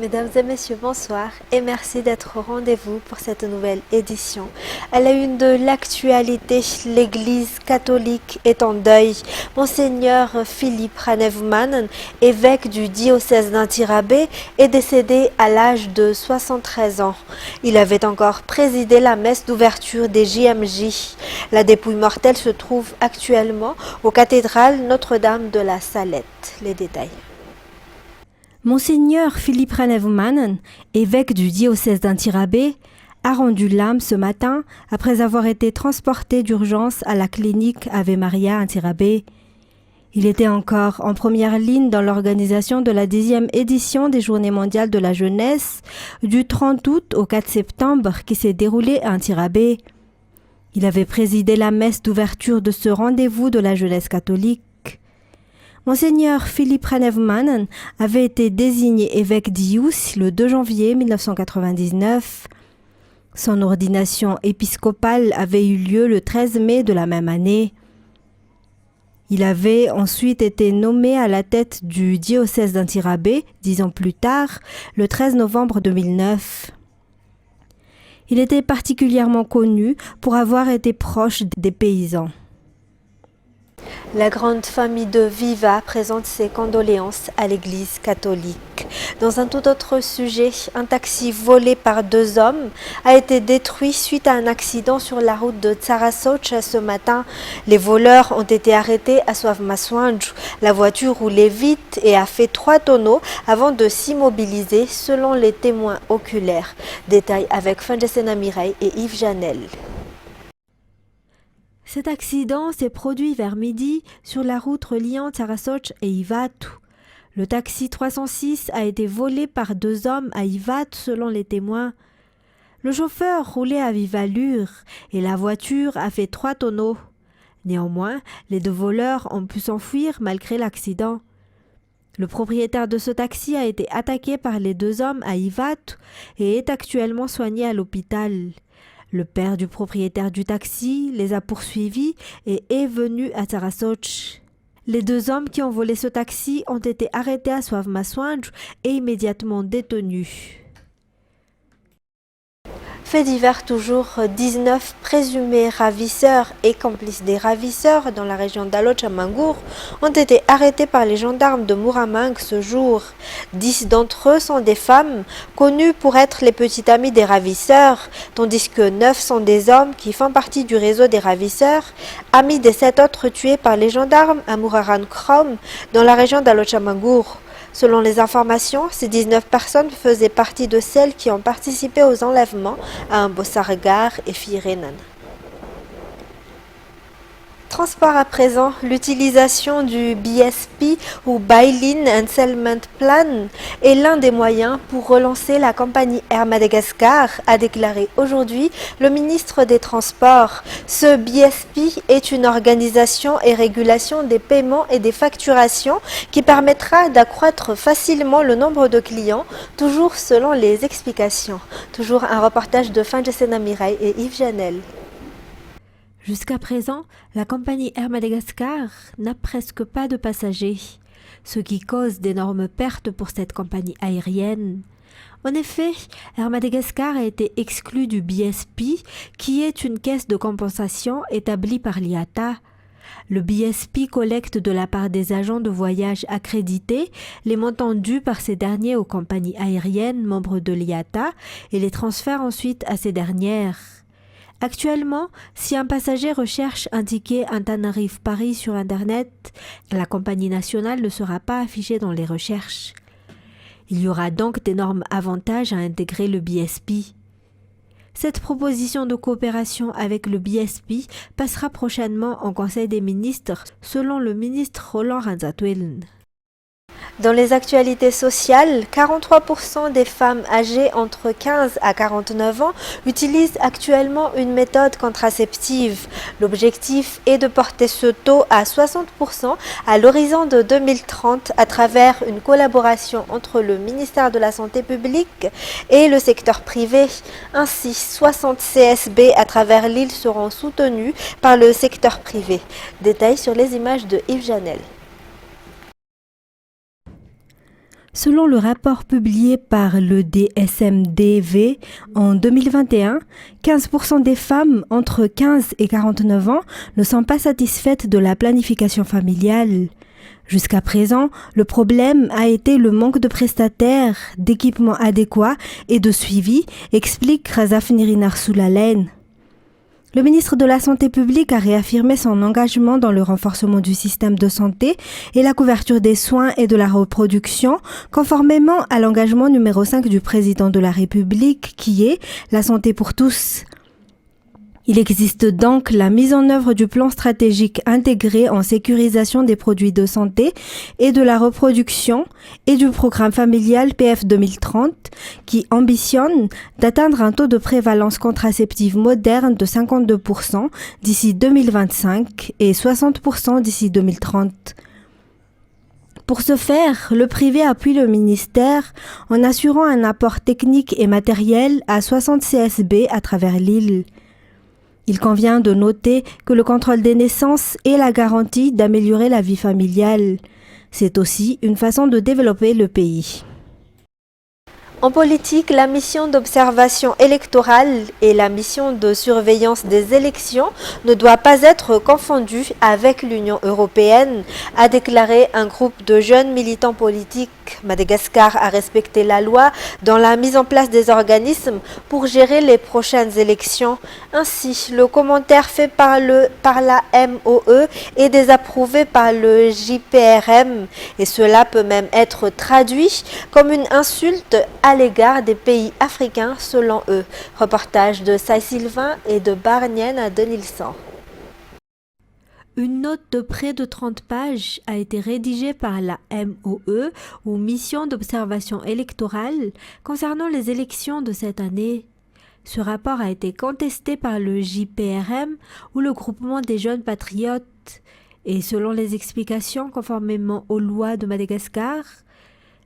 Mesdames et messieurs, bonsoir et merci d'être au rendez-vous pour cette nouvelle édition. À la une de l'actualité, l'Église catholique est en deuil. Monseigneur Philippe Ranevmanen, évêque du diocèse d'Antirabé, est décédé à l'âge de 73 ans. Il avait encore présidé la messe d'ouverture des JMJ. La dépouille mortelle se trouve actuellement aux cathédrales Notre-Dame de la Salette. Les détails. Monseigneur Philippe Ranevmanen, évêque du diocèse d'Antirabé, a rendu l'âme ce matin après avoir été transporté d'urgence à la clinique Ave Maria Antirabé. Il était encore en première ligne dans l'organisation de la 10e édition des Journées mondiales de la jeunesse du 30 août au 4 septembre qui s'est déroulée à Antirabé. Il avait présidé la messe d'ouverture de ce rendez-vous de la jeunesse catholique. Monseigneur Philippe Ranevmanen avait été désigné évêque d'Ius le 2 janvier 1999. Son ordination épiscopale avait eu lieu le 13 mai de la même année. Il avait ensuite été nommé à la tête du diocèse d'Antirabé 10 ans plus tard, le 13 novembre 2009. Il était particulièrement connu pour avoir été proche des paysans. La grande famille de Viva présente ses condoléances à l'Église catholique. Dans un tout autre sujet, un taxi volé par deux hommes a été détruit suite à un accident sur la route de Tsarasoch ce matin. Les voleurs ont été arrêtés à Souavmaswanj. La voiture roulait vite et a fait 3 tonneaux avant de s'immobiliser selon les témoins oculaires. Détails avec Fanjesena Mireille et Yves Janel. Cet accident s'est produit vers midi sur la route reliant Tsarasoch et Ivatu. Le taxi 306 a été volé par deux hommes à Ivatu selon les témoins. Le chauffeur roulait à vive allure et la voiture a fait 3 tonneaux. Néanmoins, les deux voleurs ont pu s'enfuir malgré l'accident. Le propriétaire de ce taxi a été attaqué par les deux hommes à Ivatu et est actuellement soigné à l'hôpital. Le père du propriétaire du taxi les a poursuivis et est venu à Tsarasoch. Les deux hommes qui ont volé ce taxi ont été arrêtés à Souavmaswanj et immédiatement détenus. Fait divers toujours, 19 présumés ravisseurs et complices des ravisseurs dans la région d'Alochamangour ont été arrêtés par les gendarmes de Muramang ce jour. 10 d'entre eux sont des femmes, connues pour être les petites amies des ravisseurs, tandis que 9 sont des hommes qui font partie du réseau des ravisseurs, amis des 7 autres tués par les gendarmes à Muraran Krom dans la région d'Alochamangour. Selon les informations, ces 19 personnes faisaient partie de celles qui ont participé aux enlèvements à Ambosaragar et Firenan. Transport à présent, l'utilisation du BSP ou Buy Lean and Settlement Plan est l'un des moyens pour relancer la compagnie Air Madagascar, a déclaré aujourd'hui le ministre des Transports. Ce BSP est une organisation et régulation des paiements et des facturations qui permettra d'accroître facilement le nombre de clients, toujours selon les explications. Toujours un reportage de Fanjesena Mireille et Yves Janel. Jusqu'à présent, la compagnie Air Madagascar n'a presque pas de passagers, ce qui cause d'énormes pertes pour cette compagnie aérienne. En effet, Air Madagascar a été exclu du BSP, qui est une caisse de compensation établie par l'IATA. Le BSP collecte de la part des agents de voyage accrédités les montants dus par ces derniers aux compagnies aériennes membres de l'IATA et les transfère ensuite à ces dernières. Actuellement, si un passager recherche un ticket Antananarive-Paris sur Internet, la compagnie nationale ne sera pas affichée dans les recherches. Il y aura donc d'énormes avantages à intégrer le BSP. Cette proposition de coopération avec le BSP passera prochainement en Conseil des ministres, selon le ministre Roland Ranzatoueln. Dans les actualités sociales, 43% des femmes âgées entre 15 à 49 ans utilisent actuellement une méthode contraceptive. L'objectif est de porter ce taux à 60% à l'horizon de 2030 à travers une collaboration entre le ministère de la Santé publique et le secteur privé. Ainsi, 60 CSB à travers l'île seront soutenus par le secteur privé. Détails sur les images de Yves Janel. Selon le rapport publié par le DSMDV en 2021, 15% des femmes entre 15 et 49 ans ne sont pas satisfaites de la planification familiale. Jusqu'à présent, le problème a été le manque de prestataires, d'équipements adéquats et de suivi, explique Razaf Nirinar Soulalen. Le ministre de la Santé publique a réaffirmé son engagement dans le renforcement du système de santé et la couverture des soins et de la reproduction, conformément à l'engagement numéro 5 du président de la République, qui est la santé pour tous. Il existe donc la mise en œuvre du plan stratégique intégré en sécurisation des produits de santé et de la reproduction et du programme familial PF 2030 qui ambitionne d'atteindre un taux de prévalence contraceptive moderne de 52% d'ici 2025 et 60% d'ici 2030. Pour ce faire, le privé appuie le ministère en assurant un apport technique et matériel à 60 CSB à travers l'île. Il convient de noter que le contrôle des naissances est la garantie d'améliorer la vie familiale. C'est aussi une façon de développer le pays. En politique, la mission d'observation électorale et la mission de surveillance des élections ne doit pas être confondue avec l'Union européenne, a déclaré un groupe de jeunes militants politiques. Madagascar a respecté la loi dans la mise en place des organismes pour gérer les prochaines élections. Ainsi, le commentaire fait par la MOE est désapprouvé par le JPRM et cela peut même être traduit comme une insulte à l'égard des pays africains selon eux. Reportage de Sai Sylvain et de Barnienne à Denilson. Une note de près de 30 pages a été rédigée par la MOE ou Mission d'observation électorale concernant les élections de cette année. Ce rapport a été contesté par le JPRM ou le groupement des jeunes patriotes et selon les explications conformément aux lois de Madagascar,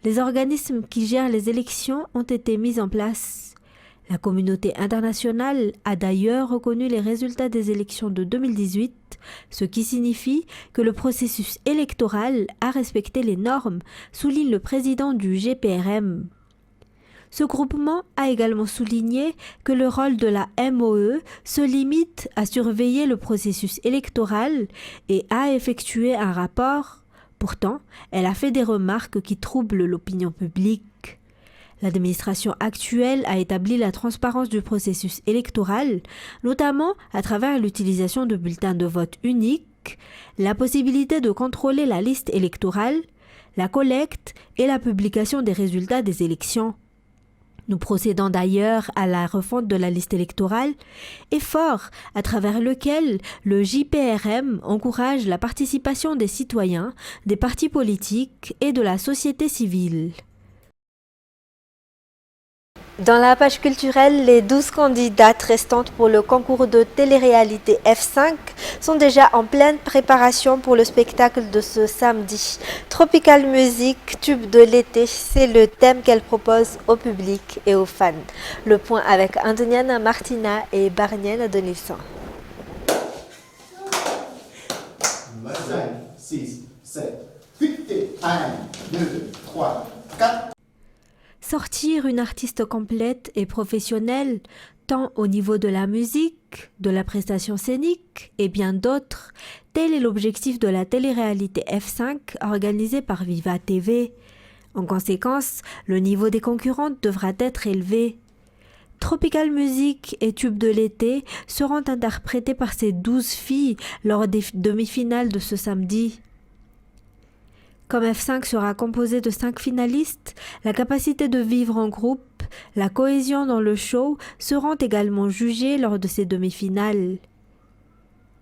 les organismes qui gèrent les élections ont été mis en place. La communauté internationale a d'ailleurs reconnu les résultats des élections de 2018, ce qui signifie que le processus électoral a respecté les normes, souligne le président du GPRM. Ce groupement a également souligné que le rôle de la MOE se limite à surveiller le processus électoral et à effectuer un rapport. Pourtant, elle a fait des remarques qui troublent l'opinion publique. L'administration actuelle a établi la transparence du processus électoral, notamment à travers l'utilisation de bulletins de vote uniques, la possibilité de contrôler la liste électorale, la collecte et la publication des résultats des élections. Nous procédons d'ailleurs à la refonte de la liste électorale, effort à travers lequel le JPRM encourage la participation des citoyens, des partis politiques et de la société civile. Dans la page culturelle, les 12 candidates restantes pour le concours de télé-réalité F5 sont déjà en pleine préparation pour le spectacle de ce samedi. Tropical Music, tube de l'été, c'est le thème qu'elle propose au public et aux fans. Le point avec Antoniana Martina et Barnienne de Nilsson. 5, 6, 7, 8, 1, 2, 3, 4. Sortir une artiste complète et professionnelle, tant au niveau de la musique, de la prestation scénique et bien d'autres, tel est l'objectif de la télé-réalité F5 organisée par Viva TV. En conséquence, le niveau des concurrentes devra être élevé. Tropical Music et Tube de l'été seront interprétés par ces 12 filles lors des demi-finales de ce samedi. Comme F5 sera composé de 5 finalistes, la capacité de vivre en groupe, la cohésion dans le show seront également jugées lors de ces demi-finales.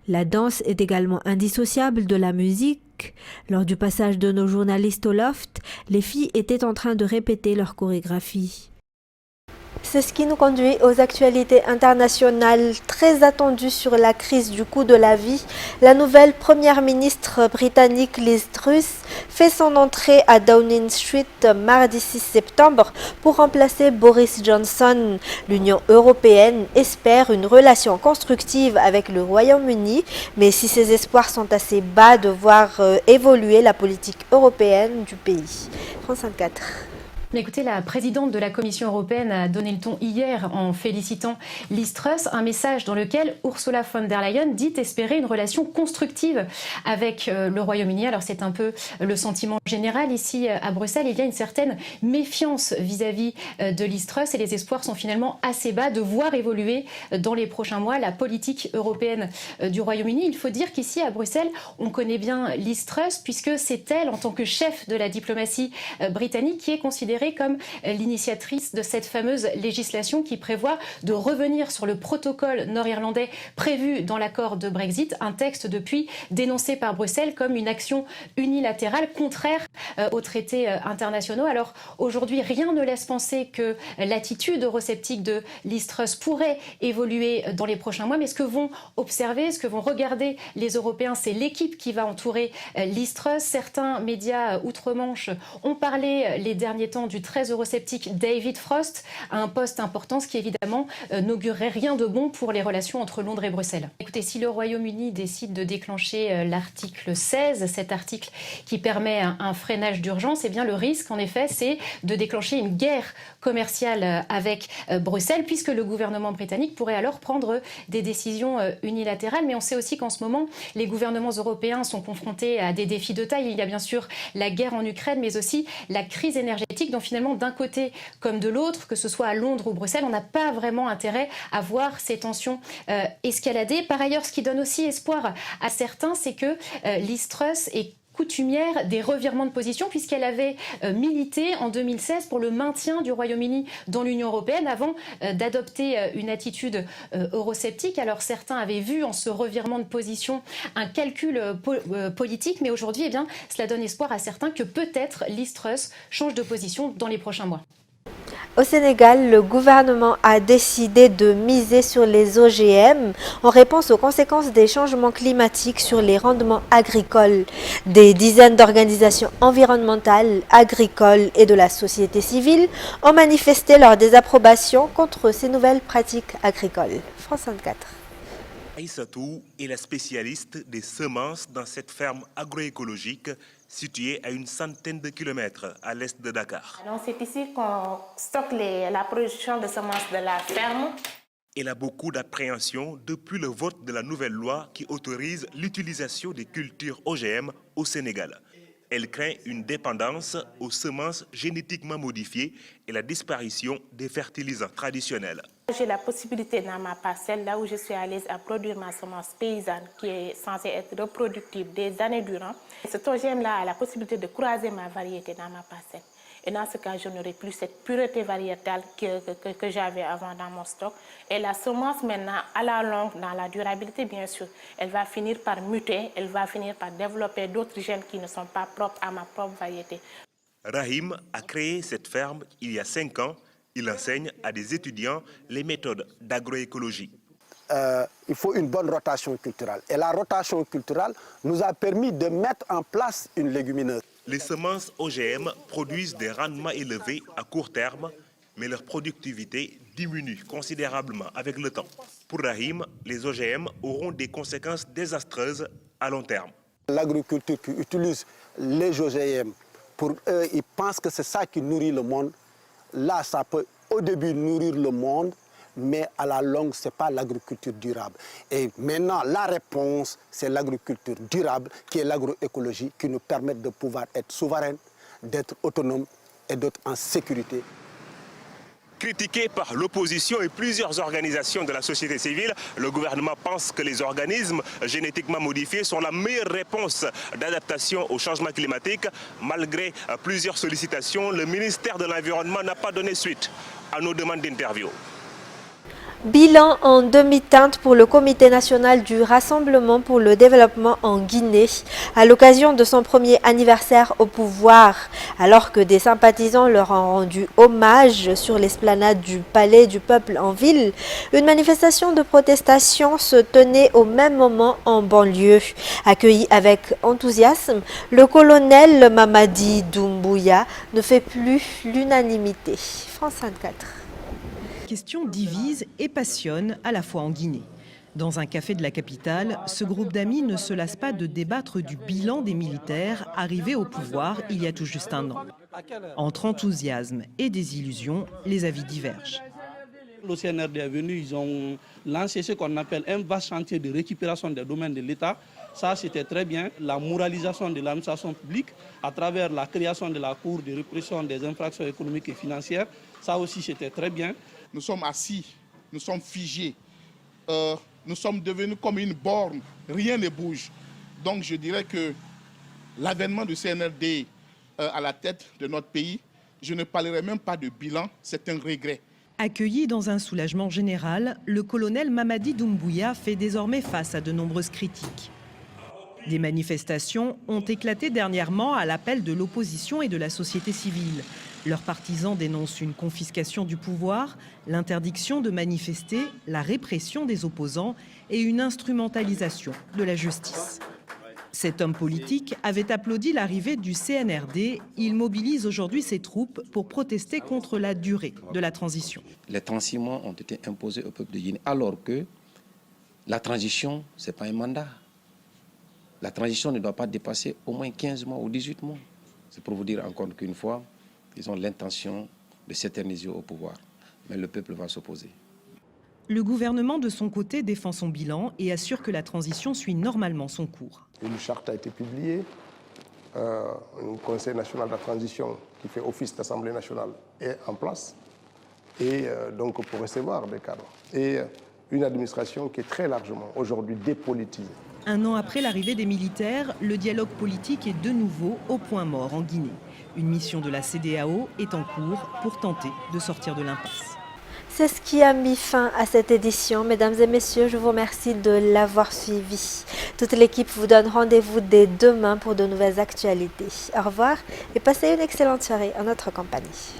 La danse est également indissociable de la musique. Lors du passage de nos journalistes au loft, les filles étaient en train de répéter leur chorégraphie. C'est ce qui nous conduit aux actualités internationales très attendues sur la crise du coût de la vie. La nouvelle première ministre britannique Liz Truss fait son entrée à Downing Street mardi 6 septembre pour remplacer Boris Johnson. L'Union européenne espère une relation constructive avec le Royaume-Uni, mais si ses espoirs sont assez bas de voir évoluer la politique européenne du pays. France 24. Écoutez, la présidente de la Commission européenne a donné le ton hier en félicitant Liz Truss, un message dans lequel Ursula von der Leyen dit espérer une relation constructive avec le Royaume-Uni. Alors c'est un peu le sentiment général ici à Bruxelles. Il y a une certaine méfiance vis-à-vis de Liz Truss et les espoirs sont finalement assez bas de voir évoluer dans les prochains mois la politique européenne du Royaume-Uni. Il faut dire qu'ici à Bruxelles, on connaît bien Liz Truss puisque c'est elle, en tant que chef de la diplomatie britannique, qui est considérée comme l'initiatrice de cette fameuse législation qui prévoit de revenir sur le protocole nord-irlandais prévu dans l'accord de Brexit, un texte depuis dénoncé par Bruxelles comme une action unilatérale contraire aux traités internationaux. Alors aujourd'hui, rien ne laisse penser que l'attitude eurosceptique de Liz Truss pourrait évoluer dans les prochains mois, mais ce que vont observer, ce que vont regarder les Européens, c'est l'équipe qui va entourer Liz Truss. Certains médias outre-Manche ont parlé les derniers temps du très eurosceptique David Frost à un poste important, ce qui évidemment n'augurerait rien de bon pour les relations entre Londres et Bruxelles. Écoutez, si le Royaume-Uni décide de déclencher l'article 16, cet article qui permet un freinage d'urgence, eh bien le risque en effet c'est de déclencher une guerre commerciale avec Bruxelles, puisque le gouvernement britannique pourrait alors prendre des décisions unilatérales. Mais on sait aussi qu'en ce moment, les gouvernements européens sont confrontés à des défis de taille. Il y a bien sûr la guerre en Ukraine, mais aussi la crise énergétique. Donc finalement, d'un côté comme de l'autre, que ce soit à Londres ou Bruxelles, on n'a pas vraiment intérêt à voir ces tensions escalader. Par ailleurs, ce qui donne aussi espoir à certains, c'est que Liz Truss est coutumière des revirements de position, puisqu'elle avait milité en 2016 pour le maintien du Royaume-Uni dans l'Union européenne avant d'adopter une attitude eurosceptique. Alors certains avaient vu en ce revirement de position un calcul politique, mais aujourd'hui, eh bien, cela donne espoir à certains que peut-être Liz Truss change de position dans les prochains mois. Au Sénégal, le gouvernement a décidé de miser sur les OGM en réponse aux conséquences des changements climatiques sur les rendements agricoles. Des dizaines d'organisations environnementales, agricoles et de la société civile ont manifesté leur désapprobation contre ces nouvelles pratiques agricoles. France 24. Aïssatou est la spécialiste des semences dans cette ferme agroécologique située à une centaine de kilomètres à l'est de Dakar. Donc c'est ici qu'on stocke la production de semences de la ferme. Elle a beaucoup d'appréhension depuis le vote de la nouvelle loi qui autorise l'utilisation des cultures OGM au Sénégal. Elle craint une dépendance aux semences génétiquement modifiées et la disparition des fertilisants traditionnels. J'ai la possibilité dans ma parcelle, là où je suis à l'aise, à produire ma semence paysanne qui est censée être reproductible des années durant. Cet OGM-là a la possibilité de croiser ma variété dans ma parcelle. Et dans ce cas, je n'aurai plus cette pureté variétale que j'avais avant dans mon stock. Et la semence maintenant, à la longue, dans la durabilité bien sûr, elle va finir par muter, elle va finir par développer d'autres gènes qui ne sont pas propres à ma propre variété. Rahim a créé cette ferme il y a 5 ans. Il enseigne à des étudiants les méthodes d'agroécologie. Il faut une bonne rotation culturelle. Et la rotation culturelle nous a permis de mettre en place une légumineuse. Les semences OGM produisent des rendements élevés à court terme, mais leur productivité diminue considérablement avec le temps. Pour Rahim, les OGM auront des conséquences désastreuses à long terme. L'agriculture qui utilise les OGM, pour eux, ils pensent que c'est ça qui nourrit le monde. Là, ça peut au début nourrir le monde, mais à la longue, ce n'est pas l'agriculture durable. Et maintenant, la réponse, c'est l'agriculture durable, qui est l'agroécologie, qui nous permet de pouvoir être souverains, d'être autonomes et d'être en sécurité. Critiqué par l'opposition et plusieurs organisations de la société civile, le gouvernement pense que les organismes génétiquement modifiés sont la meilleure réponse d'adaptation au changement climatique. Malgré plusieurs sollicitations, le ministère de l'Environnement n'a pas donné suite à nos demandes d'interview. Bilan en demi-teinte pour le Comité national du Rassemblement pour le développement en Guinée à l'occasion de son premier anniversaire au pouvoir, alors que des sympathisants leur ont rendu hommage sur l'esplanade du Palais du Peuple en ville. Une manifestation de protestation se tenait au même moment en banlieue. Accueilli avec enthousiasme, le colonel Mamadi Doumbouya ne fait plus l'unanimité. France 24. La question divise et passionne à la fois en Guinée. Dans un café de la capitale, ce groupe d'amis ne se lasse pas de débattre du bilan des militaires arrivés au pouvoir il y a tout juste un an. Entre enthousiasme et désillusion, les avis divergent. Le CNRD est venu, ils ont lancé ce qu'on appelle un vaste chantier de récupération des domaines de l'État. Ça, c'était très bien. La moralisation de l'administration publique à travers la création de la Cour de répression des infractions économiques et financières. Ça aussi, c'était très bien. Nous sommes assis, nous sommes figés. Nous sommes devenus comme une borne, rien ne bouge. Donc je dirais que l'avènement du CNRD à la tête de notre pays, je ne parlerai même pas de bilan, c'est un regret. Accueilli dans un soulagement général, le colonel Mamadi Doumbouya fait désormais face à de nombreuses critiques. Des manifestations ont éclaté dernièrement à l'appel de l'opposition et de la société civile. Leurs partisans dénoncent une confiscation du pouvoir, l'interdiction de manifester, la répression des opposants et une instrumentalisation de la justice. Cet homme politique avait applaudi l'arrivée du CNRD. Il mobilise aujourd'hui ses troupes pour protester contre la durée de la transition. Les transhumants ont été imposés au peuple de Guinée, alors que la transition, ce n'est pas un mandat. La transition ne doit pas dépasser au moins 15 mois ou 18 mois. C'est pour vous dire encore qu'une fois, ils ont l'intention de s'éterniser au pouvoir. Mais le peuple va s'opposer. Le gouvernement, de son côté, défend son bilan et assure que la transition suit normalement son cours. Une charte a été publiée, un Conseil national de la transition qui fait office d'Assemblée nationale est en place, et donc pour recevoir des cadres. Et une administration qui est très largement aujourd'hui dépolitisée. Un an après l'arrivée des militaires, le dialogue politique est de nouveau au point mort en Guinée. Une mission de la CEDEAO est en cours pour tenter de sortir de l'impasse. C'est ce qui a mis fin à cette édition. Mesdames et messieurs, je vous remercie de l'avoir suivi. Toute l'équipe vous donne rendez-vous dès demain pour de nouvelles actualités. Au revoir et passez une excellente soirée en notre compagnie.